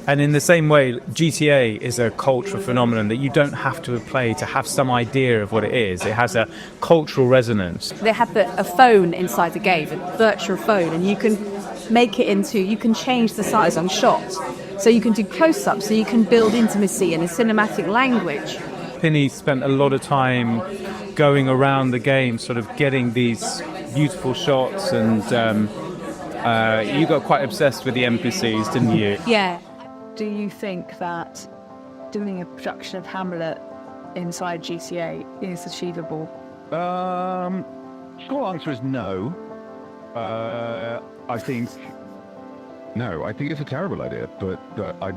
And in the same way, GTA is a cultural phenomenon that you don't have to play to have some idea of what it is. It has a cultural resonance. They have a phone inside the game, a virtual phone, and you can make it into, you can change the size on shots. So you can do close-ups, so you can build intimacy in a cinematic language. Pinny spent a lot of time going around the game, sort of getting these beautiful shots, and you got quite obsessed with the NPCs, didn't you? Yeah. Do you think that doing a production of Hamlet inside GTA is achievable? Short answer is no. I think it's a terrible idea, but I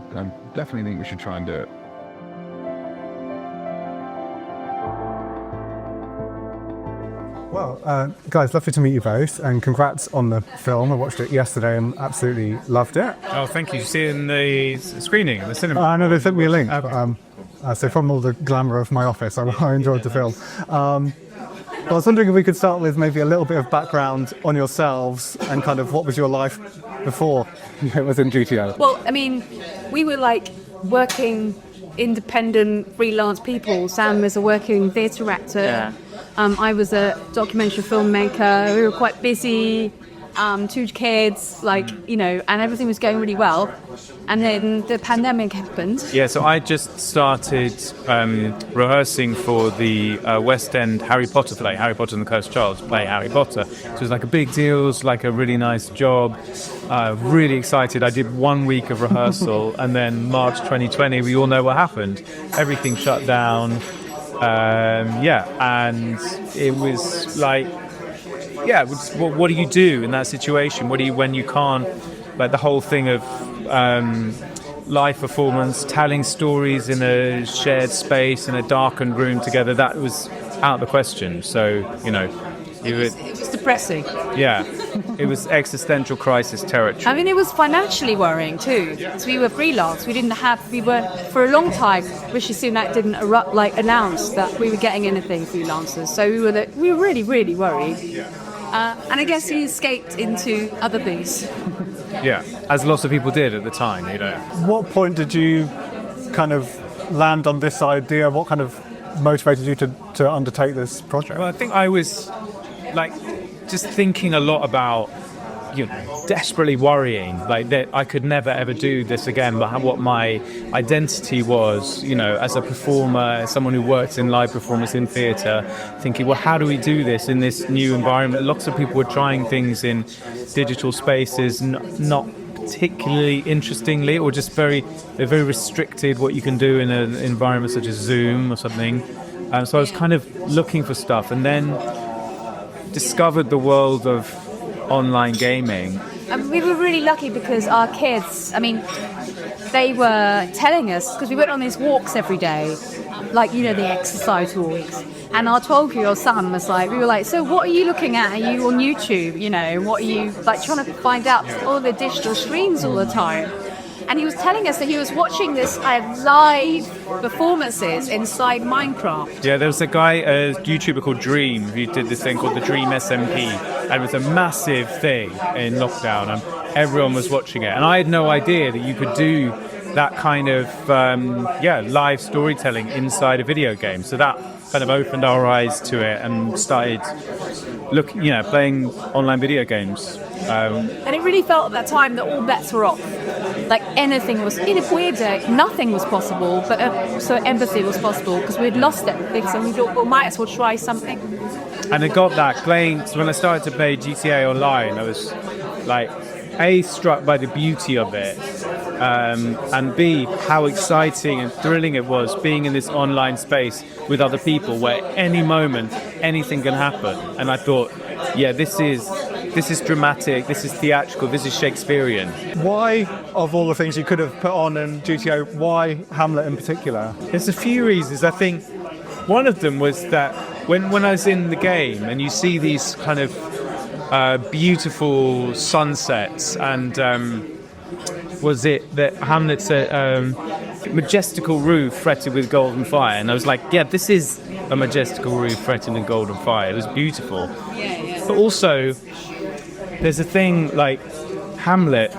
definitely think we should try and do it. Well, guys, lovely to meet you both, and congrats on the film. I watched it yesterday and absolutely loved it. Oh, thank you. Seeing the screening in the cinema. I know they sent me a link. So from all the glamour of my office, I enjoyed the film. I was wondering if we could start with maybe a little bit of background on yourselves and kind of what was your life before it was in GTA. Well, I mean, we were like working independent freelance people. Sam was a working theatre actor. Yeah. I was a documentary filmmaker. We were quite busy, 2 kids, and everything was going really well. And then the pandemic happened. Yeah, so I just started rehearsing for the West End Harry Potter play, Harry Potter and the Cursed Child, to play Harry Potter. So it was like a big deal, it was like a really nice job. Really excited. I did 1 week of rehearsal, and then March 2020, we all know what happened. Everything shut down. And it was like, what do you do in that situation? When you can't, like the whole thing of live performance, telling stories in a shared space, in a darkened room together, that was out of the question. So, It was depressing. Yeah, it was existential crisis territory. I mean, it was financially worrying too, because we were freelance. We were for a long time. Rishi Sunak didn't announce that we were getting anything freelancers, so we were really, really worried. And I guess he escaped into other things. Yeah, as lots of people did at the time, What point did you kind of land on this idea? What kind of motivated you to undertake this project? Well, I think I was just thinking a lot about, desperately worrying, that I could never ever do this again, but what my identity was, as a performer, as someone who works in live performance in theatre, thinking, well, how do we do this in this new environment? Lots of people were trying things in digital spaces, not particularly interestingly, or just they're very restricted what you can do in an environment such as Zoom or something. So I was kind of looking for stuff, and then discovered the world of online gaming. We were really lucky because our kids, they were telling us, because we went on these walks every day, the exercise walks. And our 12-year-old son was we were like, so what are you looking at? Are you on YouTube? What are you, trying to find out all the digital streams all the time? And he was telling us that he was watching this live performances inside Minecraft. Yeah, there was a guy, a YouTuber called Dream, who did this thing called the Dream SMP. And it was a massive thing in lockdown, and everyone was watching it. And I had no idea that you could do that kind of, live storytelling inside a video game. So that kind of opened our eyes to it and started playing online video games. And it really felt at that time that all bets were off. Anything was, in a weird day, nothing was possible, but so empathy was possible, because we'd lost everything, so we thought, well, might as well try something. And I got that playing, so when I started to play GTA Online, I was A, struck by the beauty of it, and B, how exciting and thrilling it was being in this online space with other people where any moment anything can happen. And I thought, this is dramatic, this is theatrical, this is Shakespearean. Why, of all the things you could have put on in GTA, why Hamlet in particular? There's a few reasons. I think one of them was that when I was in the game and you see these kind of beautiful sunsets, and was it that Hamlet's majestical roof fretted with golden fire, and I was like, this is a majestical roof fretted with golden fire. It was beautiful. But also, there's a thing like Hamlet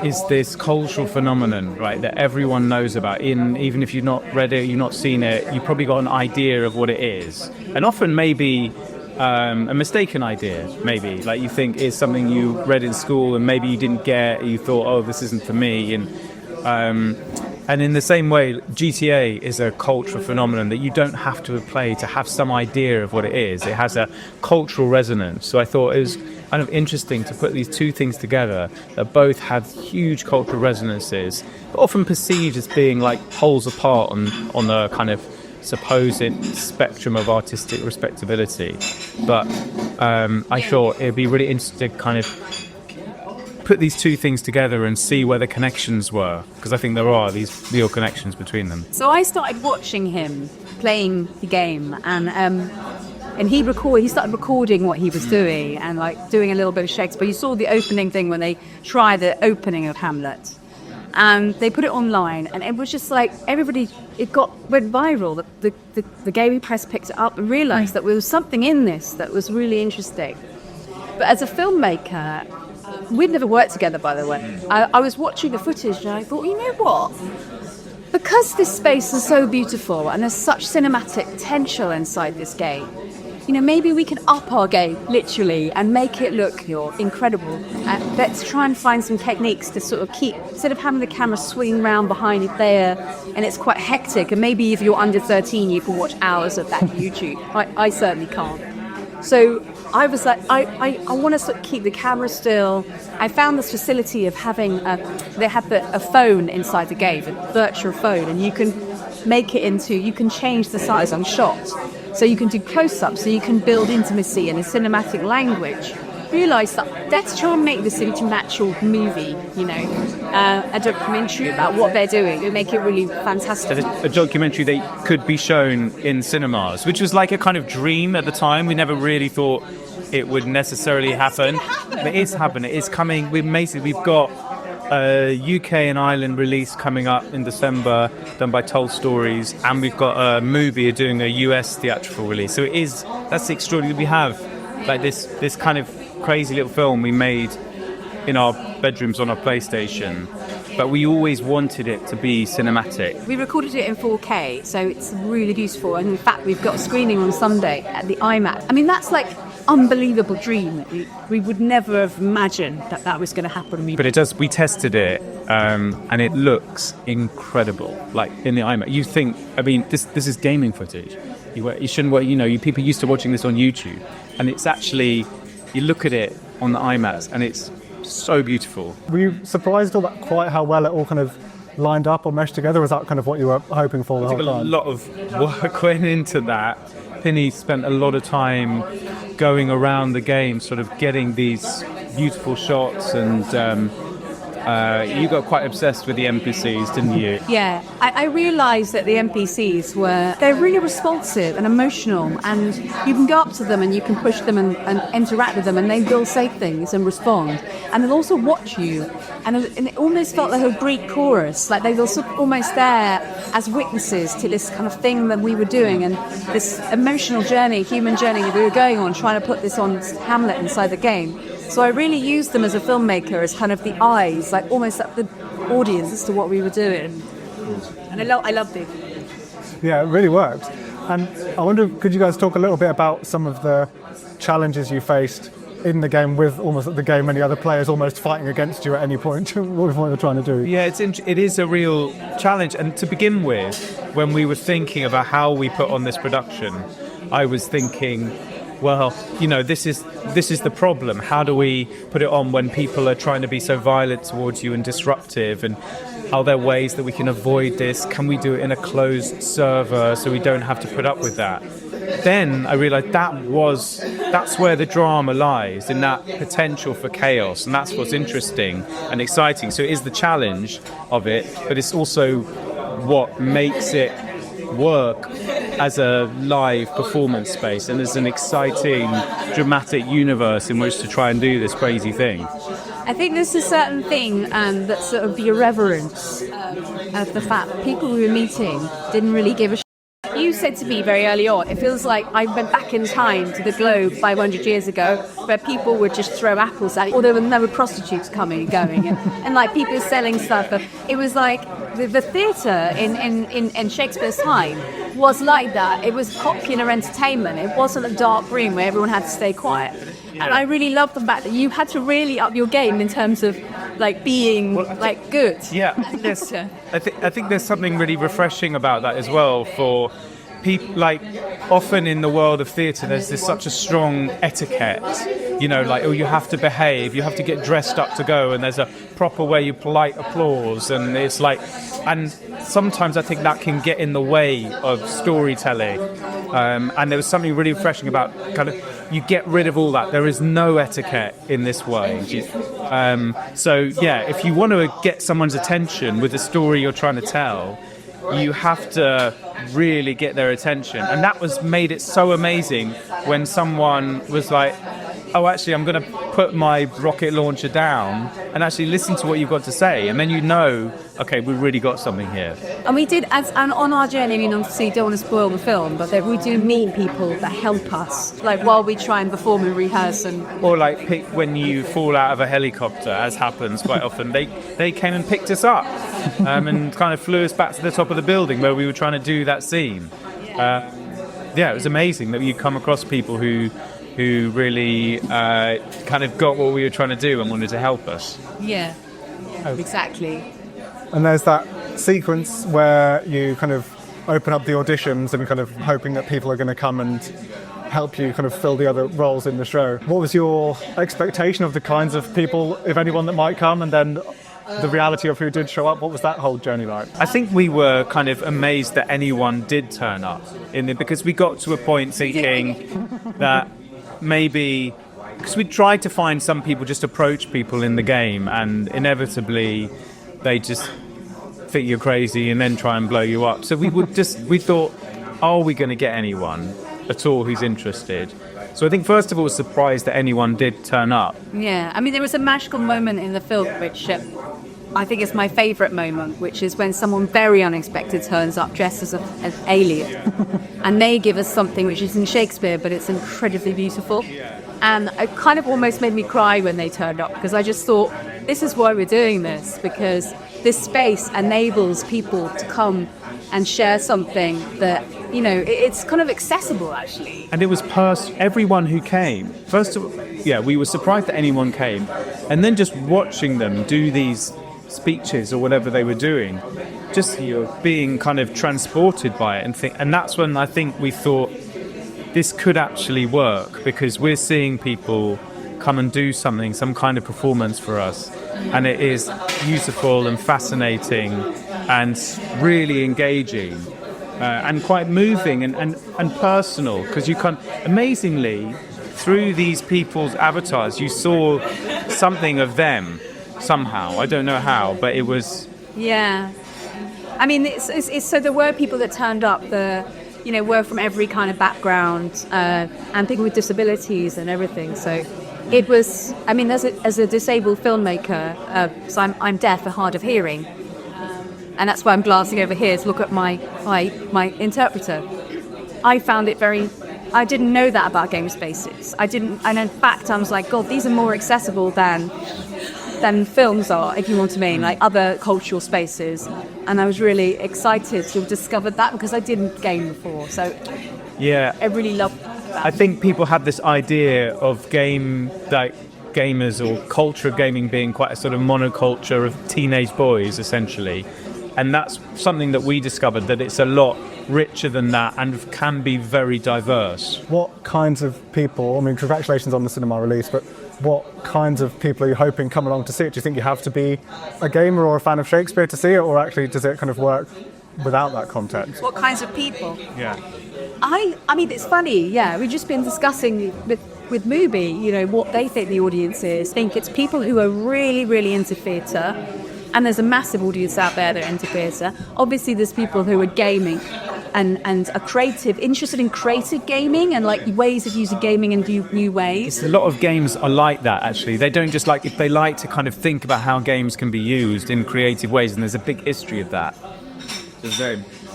is this cultural phenomenon, right, that everyone knows about. Even if you've not read it, you've not seen it, you've probably got an idea of what it is. And often maybe a mistaken idea, maybe. Like you think it's something you read in school and maybe you didn't get, you thought, oh, this isn't for me. And in the same way, GTA is a cultural phenomenon that you don't have to play to have some idea of what it is. It has a cultural resonance. So I thought it was kind of interesting to put these two things together that both have huge cultural resonances, but often perceived as being like poles apart on the kind of supposed spectrum of artistic respectability. But I thought it'd be really interesting to kind of put these two things together and see where the connections were, because I think there are these real connections between them. So I started watching him playing the game, and he started recording what he was doing and like doing a little bit of Shakespeare. You saw the opening thing when they tried the opening of Hamlet, and they put it online, and it was just like everybody. It went viral. The gaming press picked it up and realised that there was something in this that was really interesting. But as a filmmaker, we'd never worked together, by the way. I was watching the footage and I thought, you know what? Because this space is so beautiful and there's such cinematic potential inside this game, you know, maybe we can up our game, literally, and make it look incredible. Let's try and find some techniques to sort of keep, instead of having the camera swing around behind your player and it's quite hectic, and maybe if you're under 13 you can watch hours of that on YouTube. I certainly can't. So I was like, I want to sort of keep the camera still. I found this facility of having, they have a phone inside the game, a virtual phone, and you can make it into, you can change the size on shot. So you can do close-ups, so you can build intimacy in a cinematic language. Realised that let's try and make this into an actual movie, you know, a documentary about what they're doing and make it really fantastic. A documentary that could be shown in cinemas, which was like a kind of dream at the time. We never really thought it would necessarily happen. But it is happening. It's coming. We've got a UK and Ireland release coming up in December, done by Told Stories, and we've got a movie doing a US theatrical release. So that's extraordinary. We have like this kind of crazy little film we made in our bedrooms on our PlayStation, but we always wanted it to be cinematic. We recorded it in 4K, so it's really beautiful, and in fact we've got a screening on Sunday at the IMAX. I mean, that's like unbelievable dream. We would never have imagined that was going to happen. But it does. We tested it, and it looks incredible. Like in the IMAX, you think, I mean, this is gaming footage. You shouldn't. You know, people are used to watching this on YouTube, and it's actually, you look at it on the IMAX, and it's so beautiful. Were you surprised about quite how well it all kind of lined up or meshed together? Was that kind of what you were hoping for the whole time? A lot of work went into that. Pinny spent a lot of time going around the game, sort of getting these beautiful shots, and you got quite obsessed with the NPCs, didn't you? Yeah, I realised that the NPCs they're really responsive and emotional, and you can go up to them and you can push them and interact with them, and they will say things and respond, and they'll also watch you, and it almost felt like a Greek chorus, like they were sort of almost there as witnesses to this kind of thing that we were doing, and this emotional journey, human journey that we were going on, trying to put this on Hamlet inside the game. So I really used them as a filmmaker as kind of the eyes, like almost like the audience as to what we were doing. And I loved it. Yeah, it really worked. And I wonder, could you guys talk a little bit about some of the challenges you faced in the game, with almost the game many other players almost fighting against you at any point with what you're trying to do? Yeah, it is a real challenge. And to begin with, when we were thinking about how we put on this production, I was thinking, well, you know, this is the problem. How do we put it on when people are trying to be so violent towards you and disruptive? And are there ways that we can avoid this? Can we do it in a closed server so we don't have to put up with that? Then I realised that's where the drama lies, in that potential for chaos, and that's what's interesting and exciting. So it is the challenge of it, but it's also what makes it work as a live performance space and as an exciting, dramatic universe in which to try and do this crazy thing. I think there's a certain thing that sort of the irreverence of the fact that people we were meeting didn't really give a shit. you said to me very early on, it feels like I went back in time to the globe 500 years ago, where people would just throw apples at it, or there were prostitutes coming and going, and like people selling stuff. It was like the theatre in Shakespeare's time was like that. It was popular entertainment. It wasn't a dark room where everyone had to stay quiet. And I really love the fact that you had to really up your game in terms of like being like good. Yeah, I think there's something really refreshing about that as well for people. Like often in the world of theatre, there's such a strong etiquette. You know, like, oh, you have to behave, you have to get dressed up to go, and there's a proper way you polite applause, and it's like, and sometimes I think that can get in the way of storytelling. And there was something really refreshing about kind of, you get rid of all that. There is no etiquette in this way. So yeah, if you want to get someone's attention with the story you're trying to tell, you have to really get their attention. And that made it so amazing when someone was like, oh, actually, I'm going to put my rocket launcher down and actually listen to what you've got to say. And then you know, okay, we've really got something here. And we did, and on our journey, I mean, obviously, don't want to spoil the film, but we do meet people that help us, like while we try and perform and rehearse. Or like when you fall out of a helicopter, as happens quite often, they came and picked us up and kind of flew us back to the top of the building where we were trying to do that scene. It was amazing that you come across people who really kind of got what we were trying to do and wanted to help us. Yeah, exactly. And there's that sequence where you kind of open up the auditions and kind of hoping that people are going to come and help you kind of fill the other roles in the show. What was your expectation of the kinds of people, if anyone, that might come, and then the reality of who did show up? What was that whole journey like? I think we were kind of amazed that anyone did turn up because we got to a point thinking that maybe, because we tried to find some people, just approach people in the game, and inevitably they just think you're crazy and then try and blow you up. So we thought, are we going to get anyone at all who's interested? So I think first of all, surprised that anyone did turn up. Yeah, I mean, there was a magical moment in the film which I think is my favourite moment, which is when someone very unexpected turns up dressed as an alien, and they give us something which is in Shakespeare, but it's incredibly beautiful. And it kind of almost made me cry when they turned up, because I just thought, this is why we're doing this, because this space enables people to come and share something that, you know, it's kind of accessible, actually. And it was everyone who came. First of all, we were surprised that anyone came. And then just watching them do these speeches or whatever they were doing, just being kind of transported by it. And that's when I think we thought this could actually work, because we're seeing people come and do something, some kind of performance for us. And it is beautiful and fascinating and really engaging and quite moving and personal, because you can, amazingly, through these people's avatars, you saw something of them somehow. I don't know how, but it was... Yeah. I mean, it's so there were people that turned up, were from every kind of background, and people with disabilities and everything. So it was, I mean, as a disabled filmmaker, so I'm deaf and hard of hearing, and that's why I'm glancing over here to look at my interpreter. I found it I didn't know that about game spaces. And in fact, I was like, God, these are more accessible than films are, if you want to mean, like other cultural spaces. And I was really excited to have discovered that, because I didn't game before. So yeah, I really loved that. I think people have this idea of gamers or culture of gaming being quite a sort of monoculture of teenage boys, essentially. And that's something that we discovered, that it's a lot richer than that and can be very diverse. What kinds of people, I mean, congratulations on the cinema release, but what kinds of people are you hoping come along to see it? Do you think you have to be a gamer or a fan of Shakespeare to see it, or actually does it kind of work without that context? What kinds of people? Yeah. I mean, it's funny, we've just been discussing with Mubi, what they think the audience is. I think it's people who are really, really into theatre, and there's a massive audience out there that are into theatre. Obviously, there's people who are gaming and are creative, interested in creative gaming and like ways of using gaming in new ways. A lot of games are like that, actually. They don't just like, if they like to kind of think about how games can be used in creative ways, and there's a big history of that.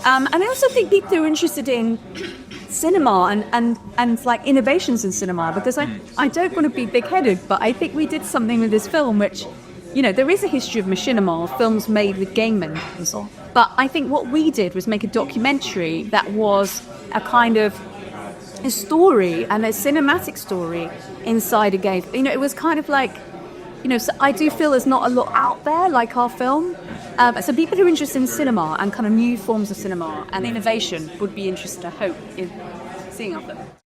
And I also think people who are interested in cinema and like innovations in cinema, because I don't want to be big-headed, but I think we did something with this film which, you know, there is a history of machinima, films made with game engines, but I think what we did was make a documentary that was a kind of a story and a cinematic story inside a game. You know, it was kind of like, you know, so I do feel there's not a lot out there like our film. So people who are interested in cinema and kind of new forms of cinema and innovation would be interested, I hope, in seeing our film.